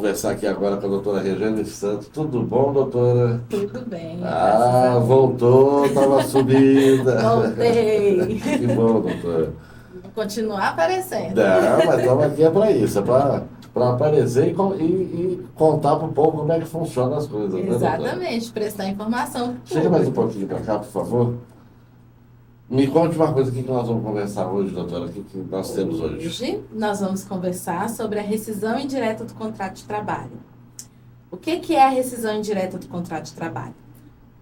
conversar aqui agora com a doutora Regiane Santos. Tudo bom, doutora? Tudo bem. Voltou, estava sumida. Voltei. Que bom, doutora. Vou continuar aparecendo. Não, mas estamos aqui para isso, para aparecer e contar para o povo como é que funciona as coisas. Exatamente, prestar informação. Chega mais um pouquinho para cá, por favor. Me conte uma coisa que nós vamos conversar hoje, doutora, o que nós temos hoje. Hoje nós vamos conversar sobre a rescisão indireta do contrato de trabalho. O que é a rescisão indireta do contrato de trabalho?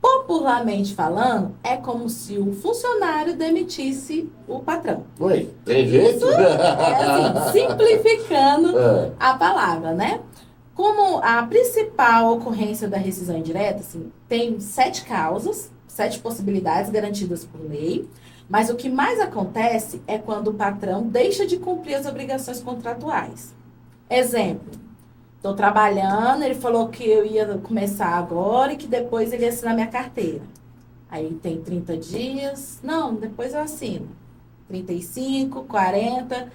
Popularmente falando, é como se o funcionário demitisse o patrão. Oi, tem jeito? Assim, simplificando a palavra, né? Como a principal ocorrência da rescisão indireta, assim, tem 7 causas, 7 possibilidades garantidas por lei, mas o que mais acontece é quando o patrão deixa de cumprir as obrigações contratuais. Exemplo, estou trabalhando, ele falou que eu ia começar agora e que depois ele ia assinar minha carteira. Aí tem 30 dias, não, depois eu assino. 35, 40,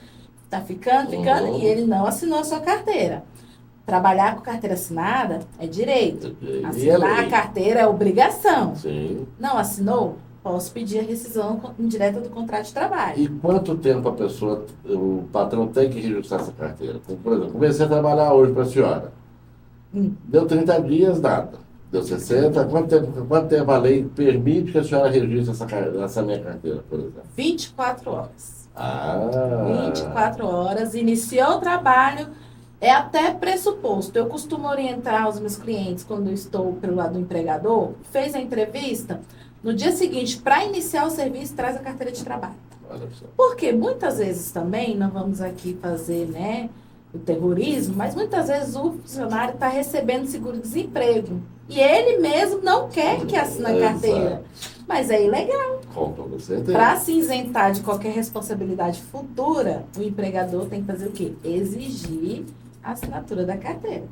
tá ficando, e ele não assinou a sua carteira. Trabalhar com carteira assinada é direito. Assinar a carteira é obrigação. Sim. Não assinou? Posso pedir a rescisão indireta do contrato de trabalho. E quanto tempo o patrão tem que registrar essa carteira? Por exemplo, comecei a trabalhar hoje para a senhora. Deu 30 dias, nada. Deu 60. Quanto tempo a lei permite que a senhora registre essa minha carteira, por exemplo? 24 horas. 24 Ah. horas. Iniciou o trabalho. É até pressuposto. Eu costumo orientar os meus clientes quando eu estou pelo lado do empregador, fez a entrevista, no dia seguinte, para iniciar o serviço, traz a carteira de trabalho. Porque muitas vezes também, não vamos aqui fazer, né, o terrorismo, mas muitas vezes o funcionário está recebendo seguro-desemprego. E ele mesmo não quer que assine a carteira. Mas é ilegal. Para se isentar de qualquer responsabilidade futura, o empregador tem que fazer o quê? Exigir a assinatura da carteira.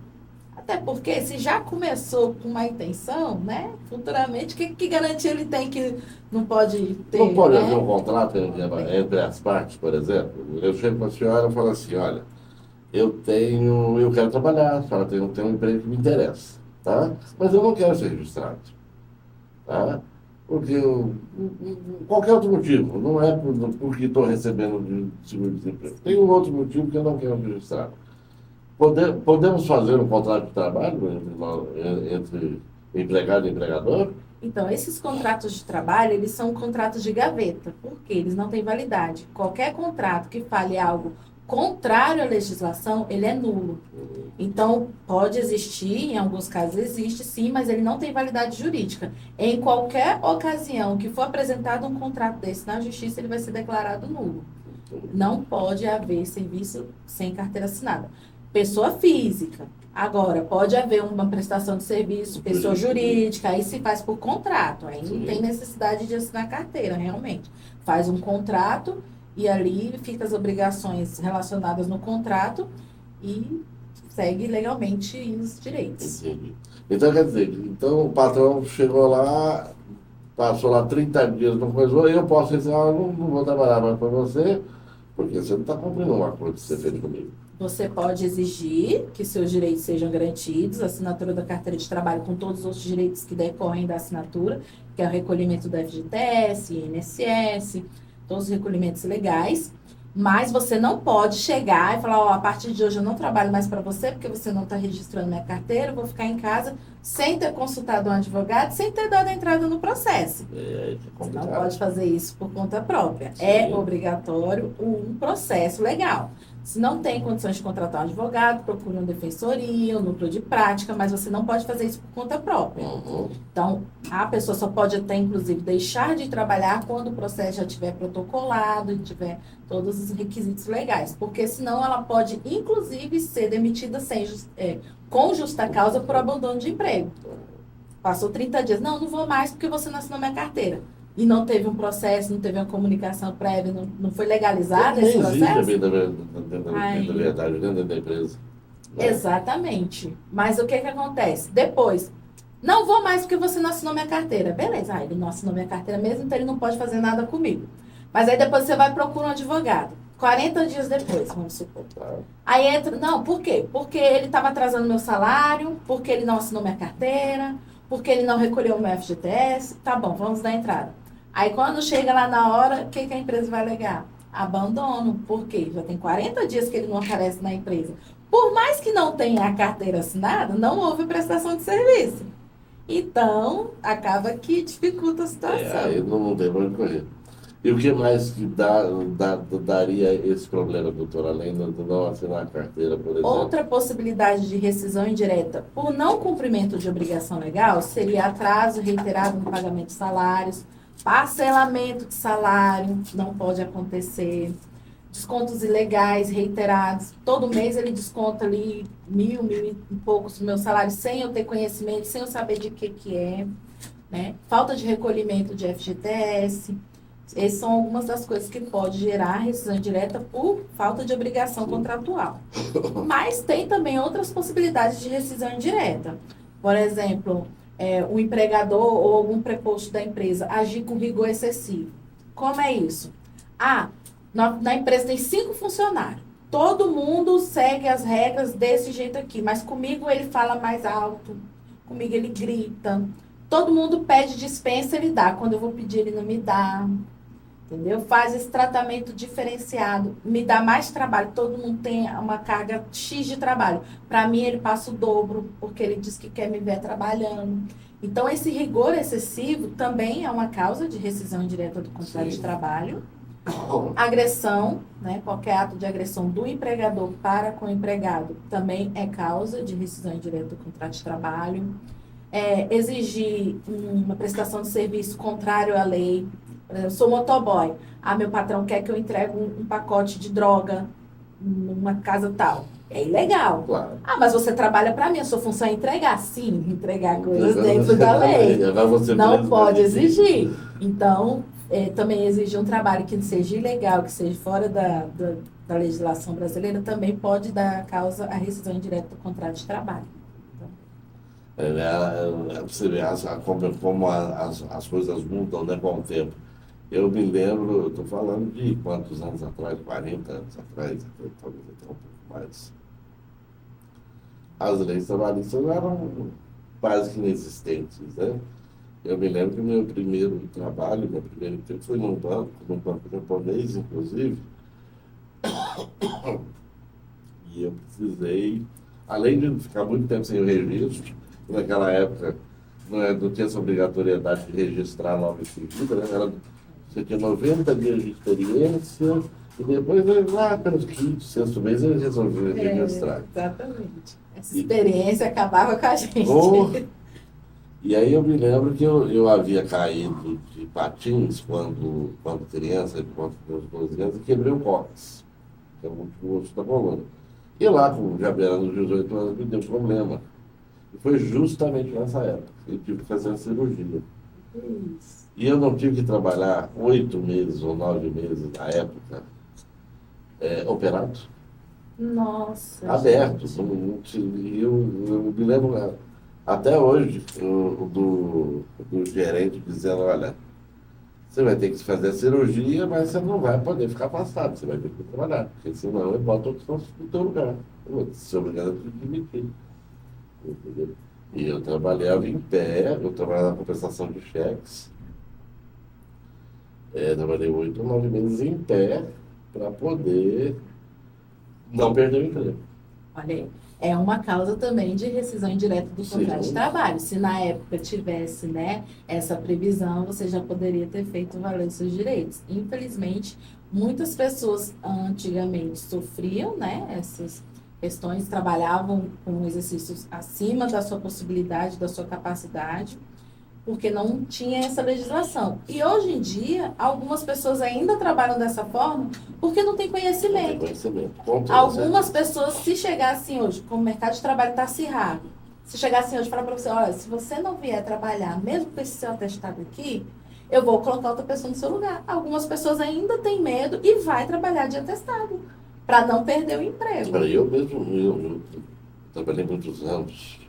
Até porque se já começou com uma intenção, né? Futuramente, que garantia ele tem que não pode ter? Não pode né? haver um contrato entre as partes, por exemplo? Eu chego para a senhora e falo assim, olha, eu quero trabalhar, a senhora tem um emprego que me interessa, tá? Mas eu não quero ser registrado, tá? Porque qualquer outro motivo, não é porque estou recebendo de seguro-desemprego. Tem um outro motivo que eu não quero registrar. Podemos fazer um contrato de trabalho entre empregado e empregador? Então, esses contratos de trabalho, eles são contratos de gaveta, porque eles não têm validade. Qualquer contrato que fale algo contrário à legislação, ele é nulo. Então, pode existir, em alguns casos existe sim, mas ele não tem validade jurídica. Em qualquer ocasião que for apresentado um contrato desse na justiça, ele vai ser declarado nulo. Não pode haver serviço sem carteira assinada. Pessoa física. Agora, pode haver uma prestação de serviço, pessoa jurídica, aí se faz por contrato. Aí não tem necessidade de assinar carteira, realmente. Faz um contrato e ali fica as obrigações relacionadas no contrato e segue legalmente os direitos. Entendi. Então, quer dizer, o patrão chegou lá, passou lá 30 dias, não coisou, eu posso dizer, não vou trabalhar mais para você, porque você não está cumprindo um acordo que você fez comigo. Você pode exigir que seus direitos sejam garantidos, assinatura da carteira de trabalho com todos os outros direitos que decorrem da assinatura, que é o recolhimento do FGTS, INSS, todos os recolhimentos legais, mas você não pode chegar e falar, a partir de hoje eu não trabalho mais para você, porque você não está registrando minha carteira, eu vou ficar em casa sem ter consultado um advogado, sem ter dado a entrada no processo. Você não pode fazer isso por conta própria. Sim. É obrigatório um processo legal. Se não tem condições de contratar um advogado, procure uma defensoria, um núcleo de prática, mas você não pode fazer isso por conta própria. Então, a pessoa só pode até, inclusive, deixar de trabalhar quando o processo já estiver protocolado e tiver todos os requisitos legais, porque senão ela pode, inclusive, ser demitida com justa causa por abandono de emprego. Passou 30 dias, não vou mais porque você não assinou minha carteira. E não teve um processo, não teve uma comunicação prévia, não foi legalizado esse processo? Não existe a verdade dentro da empresa. Né? Exatamente. Mas o que acontece? Depois, não vou mais porque você não assinou minha carteira. Beleza, ele não assinou minha carteira mesmo, então ele não pode fazer nada comigo. Mas aí depois você vai procurar um advogado. 40 dias depois, vamos supor. Tá. Aí entra, não, por quê? Porque ele estava atrasando meu salário, porque ele não assinou minha carteira, porque ele não recolheu o meu FGTS. Tá bom, vamos dar entrada. Aí quando chega lá na hora, o que a empresa vai alegar? Abandono. Por quê? Já tem 40 dias que ele não aparece na empresa. Por mais que não tenha a carteira assinada, não houve prestação de serviço. Então, acaba que dificulta a situação. Aí não tem pra onde correr. E o que mais que daria esse problema, doutor, além de não assinar a carteira, por exemplo? Outra possibilidade de rescisão indireta por não cumprimento de obrigação legal seria atraso reiterado no pagamento de salários, parcelamento de salário, não pode acontecer, descontos ilegais reiterados. Todo mês ele desconta ali 1.000 e poucos do meu salário sem eu ter conhecimento, sem eu saber de que é, né? Falta de recolhimento de FGTS. Essas são algumas das coisas que pode gerar rescisão indireta por falta de obrigação contratual. Mas tem também outras possibilidades de rescisão indireta. Por exemplo, o empregador ou algum preposto da empresa agir com rigor excessivo. Como é isso? Na empresa tem 5 funcionários. Todo mundo segue as regras desse jeito aqui, mas comigo ele fala mais alto, comigo ele grita. Todo mundo pede dispensa, ele dá. Quando eu vou pedir, ele não me dá. Entendeu? Faz esse tratamento diferenciado. Me dá mais trabalho. Todo mundo tem uma carga X de trabalho. Para mim, ele passa o dobro, porque ele diz que quer me ver trabalhando. Então, esse rigor excessivo também é uma causa de rescisão indireta do contrato de trabalho. Agressão, né? Qualquer ato de agressão do empregador para com o empregado também é causa de rescisão indireta do contrato de trabalho. Exigir uma prestação de serviço contrário à lei. Por exemplo, eu sou motoboy. Meu patrão quer que eu entregue um pacote de droga numa casa tal. É ilegal. Claro. Mas você trabalha para mim, a sua função é entregar. Sim, entregar coisas dentro da lei. Não pode exigir. Então, também exigir um trabalho que seja ilegal, que seja fora da legislação brasileira, também pode dar causa à rescisão indireta do contrato de trabalho. Você vê como as coisas mudam, né, com o tempo. Eu me lembro, eu estou falando de quantos anos atrás, 40 anos atrás, talvez até um pouco mais. As leis trabalhistas eram quase que inexistentes, né? Eu me lembro que o meu primeiro trabalho, meu primeiro emprego foi num banco japonês, inclusive. E eu precisei, além de ficar muito tempo sem o registro, naquela época não tinha essa obrigatoriedade de registrar logo em seguida, né? Você tinha 90 dias de experiência e depois, lá pelos 5º, 6º mês, eles resolveram registrar. Exatamente. Essa experiência acabava com a gente. E aí eu me lembro que eu havia caído de patins quando criança, quando meus 12 anos, e quebrei o cóccix, que é o último osso da coluna. E lá, já beirando os 18 anos, me deu problema. E foi justamente nessa época que eu tive que fazer a cirurgia. Isso. E eu não tive que trabalhar 8 meses ou 9 meses na época, operado. Nossa. Aberto. Eu me lembro até hoje do gerente dizendo, olha, você vai ter que fazer a cirurgia, mas você não vai poder ficar afastado, você vai ter que trabalhar, porque senão eu boto outros no teu lugar. Eu vou ser obrigado a te demitir. Entendeu? E eu trabalhava em pé, eu trabalhava na compensação de cheques. Trabalhei 8 ou 9 meses em pé para poder não perder o emprego. Olha aí, é uma causa também de rescisão indireta do contrato de trabalho. Se na época tivesse, né, essa previsão, você já poderia ter feito valer os seus direitos. Infelizmente, muitas pessoas antigamente sofriam, né, essas questões, trabalhavam com exercícios acima da sua possibilidade, da sua capacidade, porque não tinha essa legislação. E hoje em dia, algumas pessoas ainda trabalham dessa forma porque não tem conhecimento. Não tem conhecimento. Algumas pessoas, se chegassem hoje, como o mercado de trabalho está acirrado, se chegassem hoje e falar para você, olha, se você não vier trabalhar, mesmo com esse seu atestado aqui, eu vou colocar outra pessoa no seu lugar. Algumas pessoas ainda têm medo e vai trabalhar de atestado, para não perder o emprego. Eu mesmo, eu trabalhei muitos anos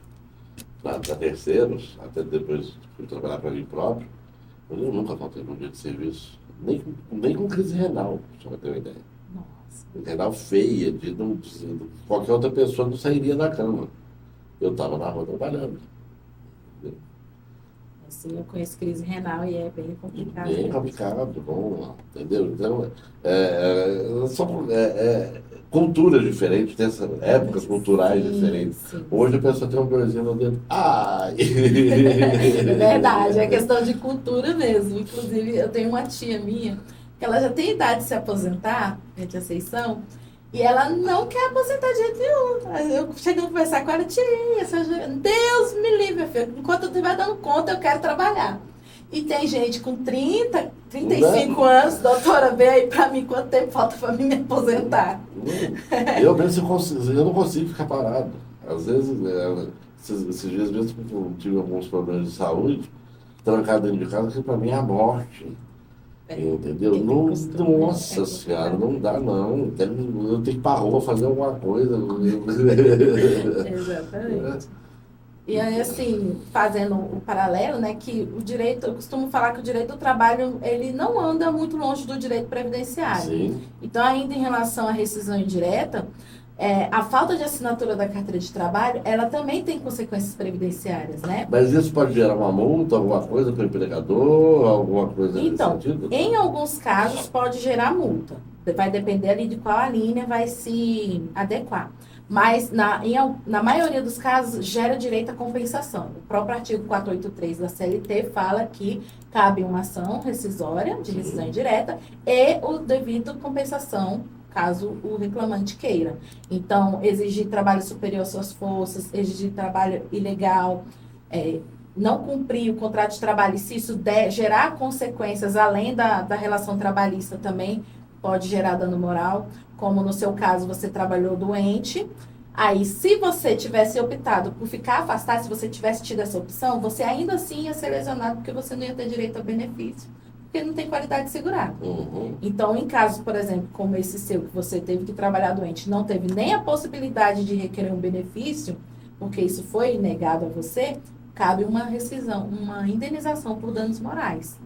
para terceiros, até depois fui trabalhar para mim próprio. Eu nunca faltei num dia de serviço, nem com crise renal, só para ter uma ideia. Nossa. Renal feia, qualquer outra pessoa não sairia da cama. Eu estava na rua trabalhando. Assim, eu conheço crise renal e é bem complicado. Bem complicado, bom, entendeu? Então, são culturas diferentes, tem épocas culturais diferentes. Sim. Hoje a pessoa tem uma dorzinha no dedo. Ai! É verdade, é questão de cultura mesmo. Inclusive, eu tenho uma tia minha, que ela já tem idade de se aposentar, de aceição, e ela não quer aposentar de jeito nenhum. Eu chego a conversar com ela, tia, Deus me livre, minha filha, enquanto eu estiver dando conta, eu quero trabalhar. E tem gente com 30, 35 anos, doutora, vê aí pra mim quanto tempo falta pra mim me aposentar. Eu mesmo eu não consigo ficar parado. Às vezes, esses dias mesmo que eu tive alguns problemas de saúde, trancado dentro de casa, que pra mim é a morte. Entendeu? Não, nossa senhora, não dá não. Eu tenho que ir pra rua fazer alguma coisa. Exatamente. E aí, assim, fazendo o paralelo, né, que o direito, eu costumo falar que o direito do trabalho, ele não anda muito longe do direito previdenciário. Sim. Então, ainda em relação à rescisão indireta, a falta de assinatura da carteira de trabalho, ela também tem consequências previdenciárias, né? Mas isso pode gerar uma multa, alguma coisa para o empregador, alguma coisa Então, nesse sentido? em alguns casos pode gerar multa. Vai depender ali de qual a linha vai se adequar. Mas, na maioria dos casos, gera direito à compensação. O próprio artigo 483 da CLT fala que cabe uma ação rescisória, de rescisão indireta, e o devido compensação, caso o reclamante queira. Então, exigir trabalho superior às suas forças, exigir trabalho ilegal, não cumprir o contrato de trabalho, e se isso gerar consequências além da relação trabalhista também, pode gerar dano moral, como no seu caso você trabalhou doente. Aí, se você tivesse optado por ficar afastado, se você tivesse tido essa opção, você ainda assim ia ser lesionado, porque você não ia ter direito a benefício, porque não tem qualidade segurada. Uhum. Então, em casos, por exemplo, como esse seu, que você teve que trabalhar doente, não teve nem a possibilidade de requerer um benefício, porque isso foi negado a você, cabe uma rescisão, uma indenização por danos morais.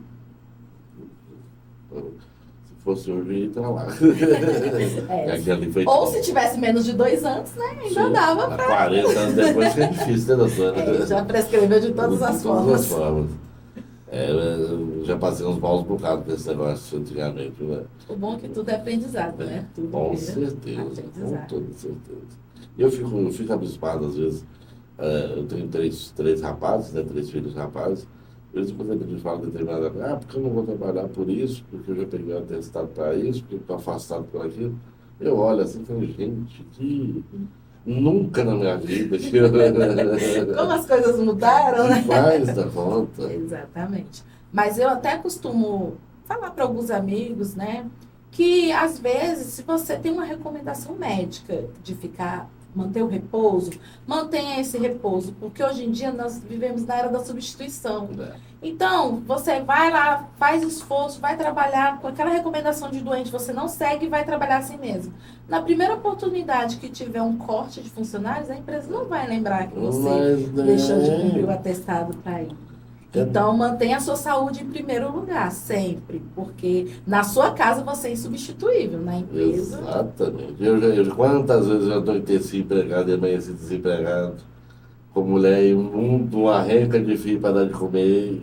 Se fosse hoje, eu ia estar lá. Ou se tivesse menos de 2 anos, né? Ainda dava para... 40 anos depois que é difícil, né, doutora? Já prescreveu de todas as formas. Eu já passei uns maus bocados desse negócio antigamente, né? O bom é que tudo é aprendizado, né? Tudo com certeza, com toda certeza. Eu fico abismado às vezes. Eu tenho três rapazes, né? 3 filhos rapazes. Eles, por exemplo, eles falam determinada coisa, porque eu não vou trabalhar por isso, porque eu já peguei um atestado para isso, porque eu estou afastado por aquilo. Eu olho assim e falo, gente, que nunca na minha vida que eu... Como as coisas mudaram, né? Demais da conta. Exatamente. Mas eu até costumo falar para alguns amigos, né, que às vezes, se você tem uma recomendação médica de manter o repouso, mantenha esse repouso, porque hoje em dia nós vivemos na era da substituição. Então, você vai lá, faz esforço, vai trabalhar com aquela recomendação de doente, você não segue e vai trabalhar assim mesmo. Na primeira oportunidade que tiver um corte de funcionários, a empresa não vai lembrar que você deixou de cumprir o atestado para ir. Então, mantenha a sua saúde em primeiro lugar, sempre. Porque na sua casa você é insubstituível, na empresa... Exatamente. Quantas vezes eu anoiteci empregado e amanheci desempregado, com mulher e uma renca de filho para dar de comer,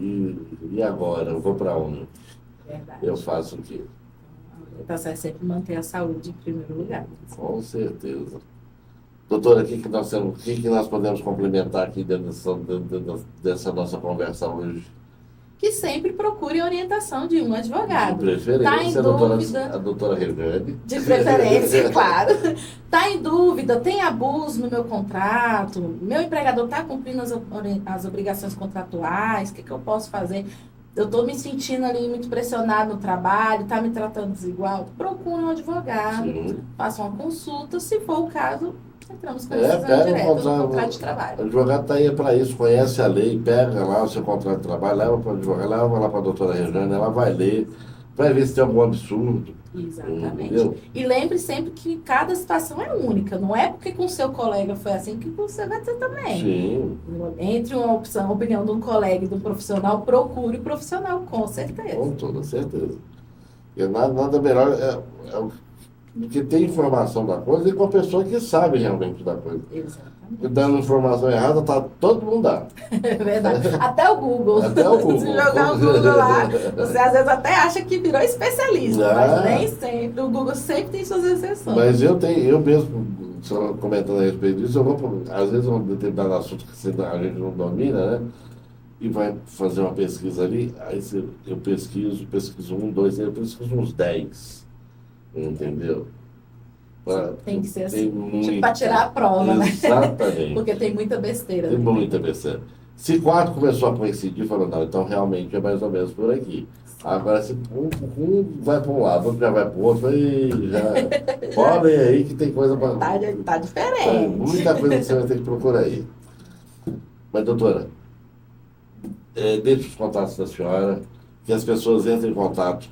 e agora? Eu vou para onde? Verdade. Eu faço o quê? Então, você sempre manter a saúde em primeiro lugar. Com certeza. Doutora, o que nós podemos complementar aqui dentro dessa nossa conversa hoje? Que sempre procure a orientação de um advogado. De preferência, tá em dúvida, a doutora Regiane. De preferência, claro. Está em dúvida, tem abuso no meu contrato, meu empregador está cumprindo as obrigações contratuais, o que eu posso fazer? Eu estou me sentindo ali muito pressionado no trabalho, está me tratando desigual. Procure um advogado, faça uma consulta, se for o caso... Entramos com a decisão direta do contrato de trabalho. O advogado está aí para isso, conhece a lei, pega lá o seu contrato de trabalho, leva para o advogado, leva lá para a doutora Regiane, ela vai ler, vai ver se tem algum absurdo. Exatamente. Entendeu? E lembre sempre que cada situação é única, não é porque com o seu colega foi assim que você vai ter também. Sim. Entre uma opinião de um colega e de um profissional, procure o profissional, com certeza. Com toda certeza. E nada melhor Porque tem informação da coisa e com a pessoa que sabe realmente da coisa. Exatamente. Dando informação errada, tá, todo mundo dá. É verdade. Até o Google. Até o Google. Se jogar o Google lá, você às vezes até acha que virou especialista, mas nem sempre. O Google sempre tem suas exceções. Mas eu mesmo, só comentando a respeito disso, às vezes um determinado assunto que a gente não domina, né? E vai fazer uma pesquisa ali, aí eu pesquiso um, dois, eu pesquiso uns 10. Entendeu? Tem que ser Tem assim, tipo para tirar a prova, né? Exatamente. Porque tem muita besteira. Tem ali, muita besteira. Se 4 começou a coincidir, falou, não, então realmente é mais ou menos por aqui. Agora, se um vai para um lado, outro já vai para o outro, aí já. Olhem aí que tem coisa para. Tá diferente. Muita coisa que você vai ter que procurar aí. Mas, doutora, deixe os contatos da senhora, que as pessoas entrem em contato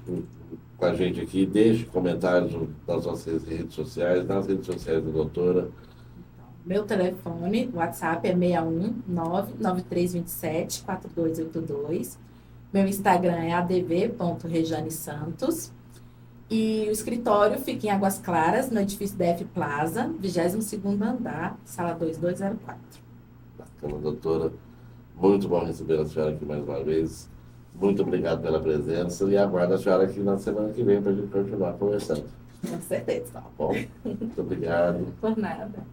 com a gente aqui, deixe comentários nas nossas redes sociais, nas redes sociais da doutora. Meu telefone, WhatsApp é 61993274282. Meu Instagram é adv.rejanesantos. E o escritório fica em Águas Claras, no edifício DF Plaza, 22º andar, sala 2204. Bacana, doutora. Muito bom receber a senhora aqui mais uma vez. Muito obrigado pela presença e aguardo a senhora aqui na semana que vem para a gente continuar conversando. Com certeza. Tá bom? Muito obrigado. Por nada.